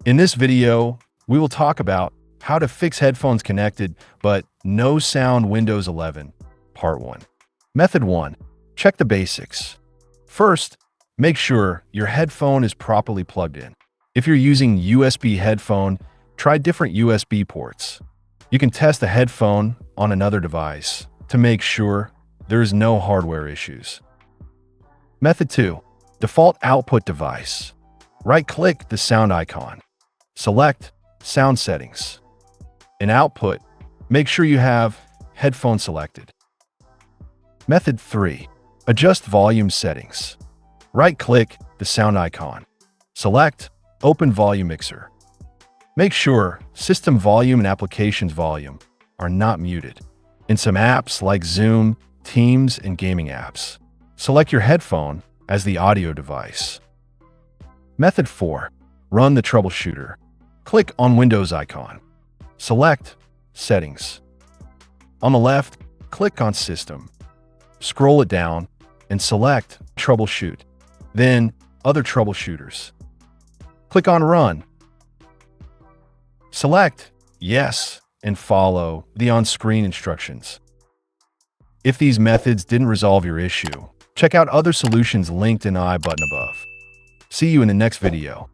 In this video, we will talk about how to fix headphones connected but no sound Windows 11, Part 1. Method 1. Check the basics. First, make sure your headphone is properly plugged in. If you're using USB headphone, try different USB ports. You can test the headphone on another device to make sure there is no hardware issues. Method 2. Default output device. Right-click the sound icon. Select Sound Settings. In Output, make sure you have Headphone selected. Method 3. Adjust volume settings. Right-click the sound icon. Select Open Volume Mixer. Make sure System Volume and Applications Volume are not muted. In some apps like Zoom, Teams, and gaming apps, select your headphone as the audio device. Method 4. Run the troubleshooter. Click on Windows icon. Select Settings. On the left, click on System. Scroll it down and select Troubleshoot. Then Other Troubleshooters. Click on Run. Select Yes and follow the on-screen instructions. If these methods didn't resolve your issue, check out other solutions linked in the I button above. See you in the next video.